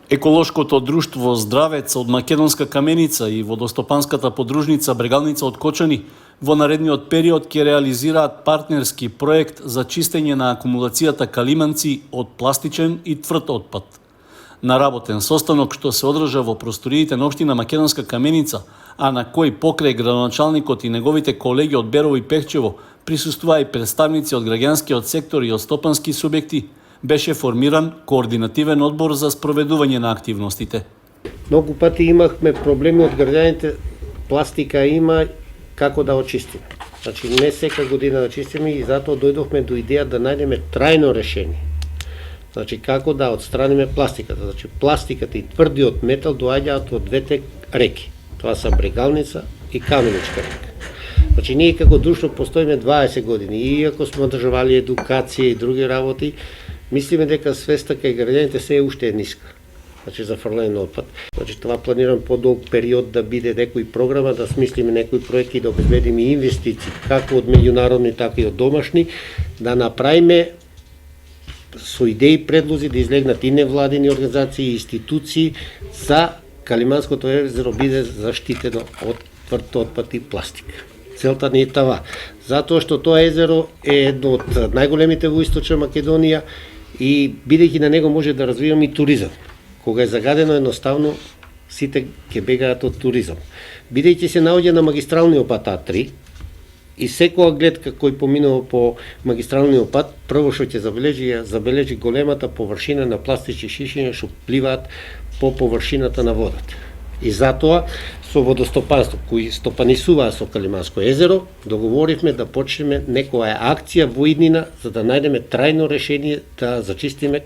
Еколошкото друштво Здравец од Македонска Каменица и водостопанската подружница Брегалница од Кочани во наредниот период ќе реализираат партнерски проект за чистење на акумулацијата калиманци од пластичен и тврд отпад. На работен состанок што се одржа во просториите на општина Македонска Каменица, а на кој покрај градоначалникот и неговите колеги од Берово и Пехчево присустваа и представници од граѓанскиот сектор и од стопански субјекти, беше формиран координативен одбор за спроведување на активностите. Многу пати имахме проблеми од граѓаните, пластика има, како да очистиме. Значи не сека година да чистиме и затоа дојдовме до идеја да најдеме трајно решение. Значи како да отстраниме пластиката. Значи пластиката и тврдиот метал доаѓаат од двете реки. Тоа се Брегалница и Каменичка река. Значи ние како друштво постоиме 20 години и иако сме одржавали едукација и други работи, мислиме дека свеста кај граѓаните се уште е ниска. Значи за фрлање на отпад. Значи това планирам подолг период да биде некој програма, да смислиме некои проекти, да обезбедиме инвестиции, како од меѓународни, така и од домашни, да направиме со идеи предлози да излегнат и невладини организации и институции за Калиманското езеро биде заштитено од тврд отпад и пластика. Целта не е това. Затоа што тоа езеро е едно од најголемите во Источна Македонија и бидејќи на него може да развиваме и туризам. Кога е загадено, едноставно сите ќе бегаат од туризам. Бидејќи се наоѓа на магистралниот пат А3 и секоја гледка кој поминува по магистралниот пат, прво што ќе забележи големата површина на пластични шишиња што пливаат по површината на водата. И затоа со водостопанство кои стопанисуваа со Калиманско езеро, договоривме да почнеме некоја акција во иднина за да најдеме трајно решение да зачистиме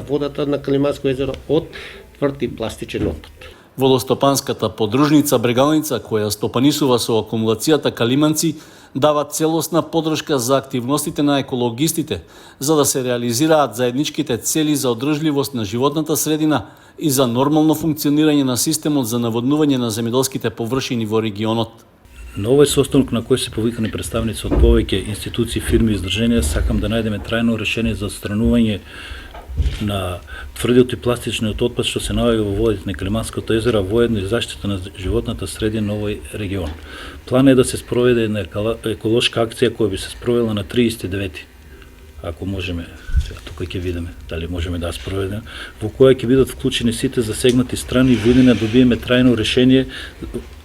водата на Калиманско езеро од тврд и пластичен отпад. Водостопанската подружница Брегалница, која стопанисува со акумулацијата калиманци, дава целосна подршка за активностите на екологистите, за да се реализираат заедничките цели за одржливост на животната средина и за нормално функционирање на системот за наводнување на земјоделските површини во регионот. На овој состанок на кој се повикани представници од повеќе институции, фирми и издрженија, сакам да најдеме трајно решение за отстранување на тврдиот и пластичниот отпад што се наоѓа во водите на Калиманското езеро, воедно и заштита на животната средина на овој регион. План е да се спроведе една еколошка акција која би се спровела на 39. Ако можеме, сега тука ќе видиме дали можеме да ја спроведеме, во која ќе бидат вклучени сите засегнати страни и во иднина добиеме трајно решение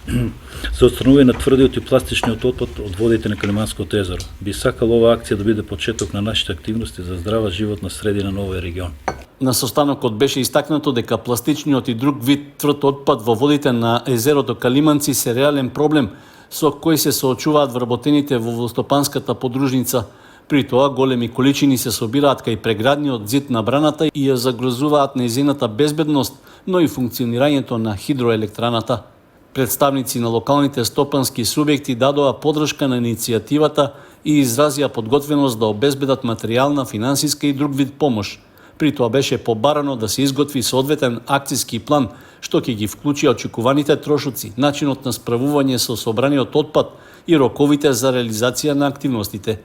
за отстранување на тврдиот и пластичниот отпад од водите на Калиманското езеро. Би сакал оваа акција да биде почеток на нашите активности за здрава животна средина на овој регион. На состанокот беше истакнато дека пластичниот и друг вид тврд отпад во водите на езерото Калиманци се реален проблем со кој се соочуваат вработените во водостопанската подружница. При тоа големи количини се собираат кај преградниот зид на браната и ја загрозуваат нејзината безбедност, но и функционирањето на хидроелектраната. Представници на локалните стопански субјекти дадоа подршка на иницијативата и изразија подготвеност да обезбедат материјална, финансиска и друг вид помош. При тоа беше побарано да се изготви соодветен акциски план што ќе ги вклучи очекуваните трошоци, начинот на справување со собраниот отпад и роковите за реализација на активностите.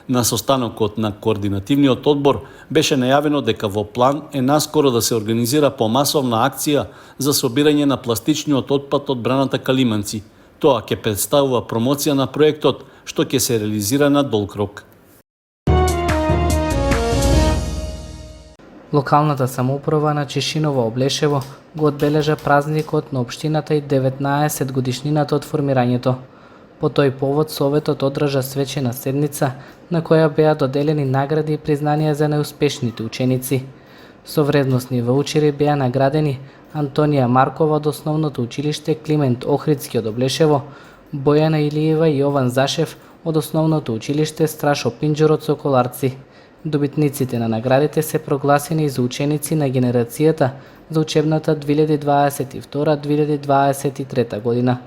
На состанокот на координативниот одбор беше најавено дека во план е наскоро да се организира помасовна акција за собирање на пластичниот отпад од браната Калиманци. Тоа ќе представува промоција на проектот што ќе се реализира на долг рок. Локалната самоуправа на Чешиново Облешево го одбележа празникот на општината и 19 годишнината од формирањето. По тој повод Советот одржа свечена седница на која беа доделени награди и признанија за најуспешните ученици. Со вредносни ваучери беа наградени Антонија Маркова од Основното училиште Климент Охридски од Облешево, Бојана Илиева и Јован Зашев од Основното училиште Страшо Пинџер од Соколарци. Добитниците на наградите се прогласени за ученици на генерацијата за учебната 2022-2023 година.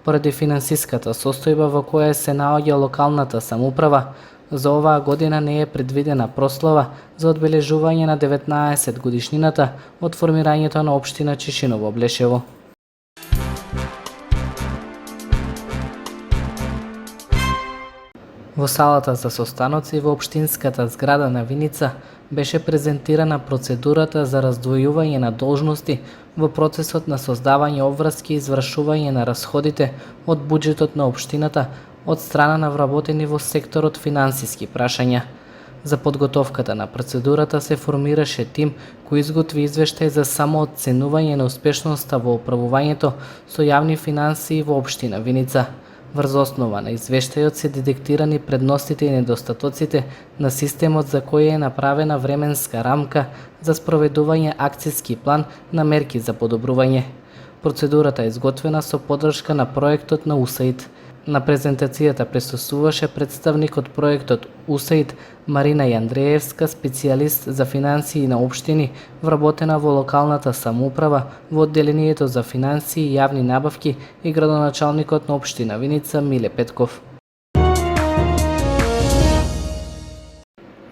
Поради финансиската состојба во која се наоѓа локалната самоуправа, за оваа година не е предвидена прослава за одбележување на 19 годишнината од формирањето на општина Чешиново Облешево. Во салата за состаноци во општинската зграда на Виница беше презентирана процедурата за раздвојување на должности во процесот на создавање обврски и извршување на расходите од буџетот на општината од страна на вработени во секторот финансиски прашања. За подготовката на процедурата се формираше тим кој изготви извештај за самооценување на успешноста во управувањето со јавни финансии во општина Виница. Врз основа на извештајот се детектирани предностите и недостатоците на системот за кој е направена временска рамка за спроведување акцијски план на мерки за подобрување. Процедурата е изготвена со поддршка на проектот на USAID. На презентацијата присуствуваше представник од проектот USAID Марина Јандреевска, специјалист за финансии на општини, вработена во локалната самоуправа во одделението за финансии и јавни набавки и градоначалникот на општина Виница Миле Петков.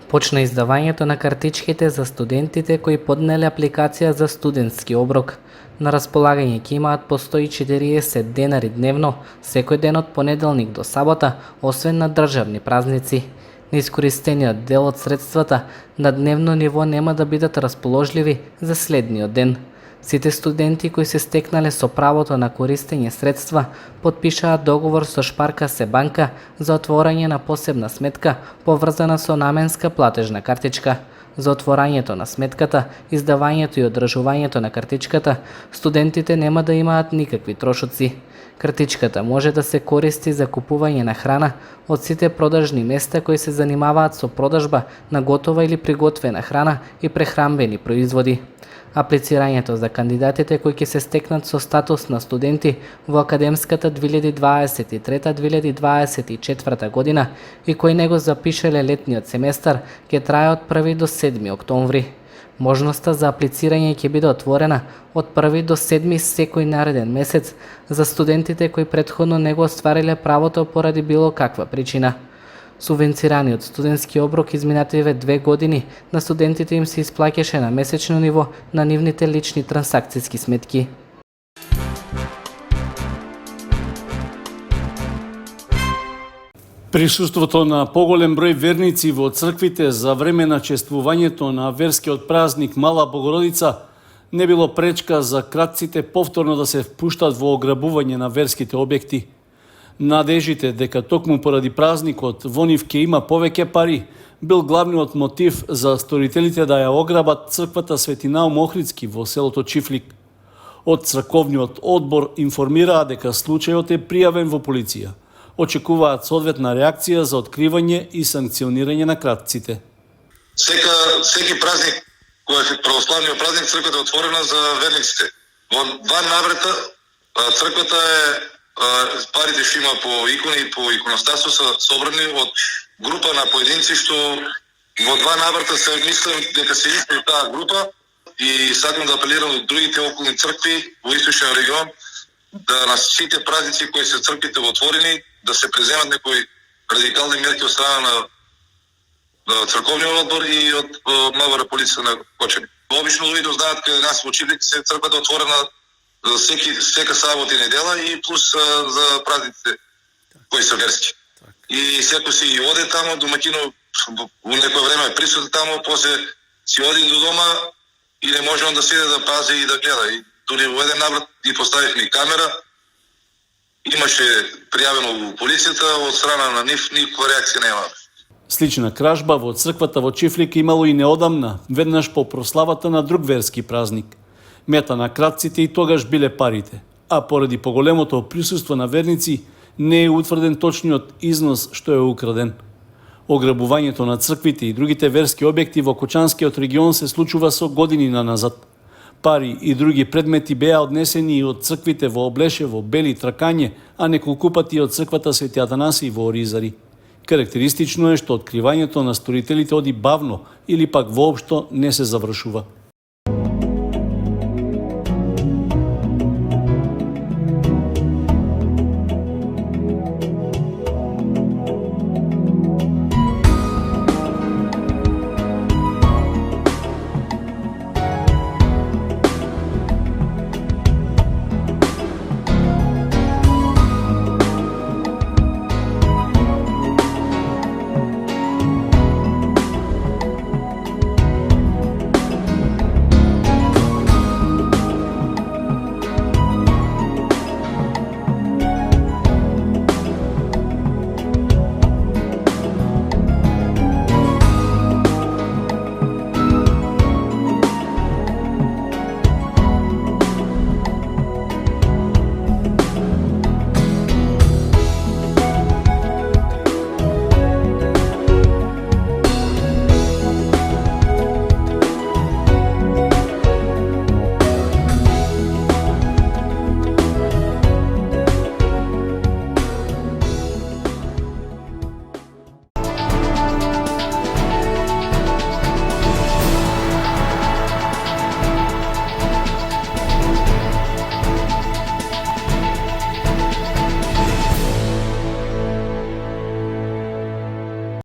Почна издавањето на картичките за студентите кои поднеле апликација за студентски оброк. На располагање ќе имаат по 140 денари дневно, секој ден од понеделник до сабота, освен на државни празници. Неискористениот дел од средствата на дневно ниво нема да бидат расположливи за следниот ден. Сите студенти кои се стекнале со правото на користење средства потпишаат договор со Шпарка се банка за отворање на посебна сметка поврзана со наменска платежна картичка. За отворањето на сметката, издавањето и одржувањето на картичката, студентите нема да имаат никакви трошоци. Картичката може да се користи за купување на храна од сите продажни места кои се занимаваат со продажба на готова или приготвена храна и прехранбени производи. Аплицирањето за кандидатите кои ќе се стекнат со статус на студенти во академската 2023-2024 година и кои не го запишеле летниот семестар ќе трае од 1 до 7 октомври. Можноста за аплицирање ќе биде отворена од 1 до 7 секој нареден месец за студентите кои претходно не го оствариле правото поради било каква причина. Субвенцираниот студентски оброк изминативе 2 години на студентите им се исплаќаше на месечно ниво на нивните лични трансакцијски сметки. Присуството на поголем број верници во црквите за време на чествувањето на верскиот празник Мала Богородица не било пречка за кратците повторно да се впуштат во ограбување на верските објекти. Надежите дека токму поради празникот во нив ќе има повеќе пари бил главниот мотив за сторителите да ја ограбат црквата Свети Наум Охридски во селото Чифлик. Од црковниот одбор информираа дека случајот е пријавен во полиција. Очекуваат соодветна реакција за откривање и санкционирање на кратците. Секи празник кој е православниот празник, црквата е отворена за верниците. Во два наврата црквата е парите што има по икони и по иконостасо се собрани од група на поединци што во два наврата се мислам дека се исти таа група и сакам да апелирам до другите околни цркви во источниот регион да на сите празници кои се црквите отворени да се преземат некои радикални мерки од страна на црковниот одбор и од МВР полиција на Кочани. Обично луѓето знаат каде нас во Чифлик се црквата отворена сека сабота и недела и плюс за празниците кои се верски. И секој си оде тамо, домаќино во некој време присутен тамо, после си оди до дома и не може он да седе да пази и да гледа. И дури во еден наврат и поставивме и камера, имаше пријавено во полицијата, од страна на нив никаква реакција нема. Слична кражба во црквата во Чифлик имало и неодамна, веднаш по прославата на друг верски празник. Мета на кратците и тогаш биле парите, а поради поголемото присуство на верници не е утврден точниот износ што е украден. Ограбувањето на црквите и другите верски објекти во Кочанскиот регион се случува со години наназад. Пари и други предмети беа однесени и од црквите во Облешево, Бели, Тракање, а неколку пати од црквата Свети Атанасий во Оризари. Карактеристично е што откривањето на сторителите оди бавно или пак воопшто не се завршува.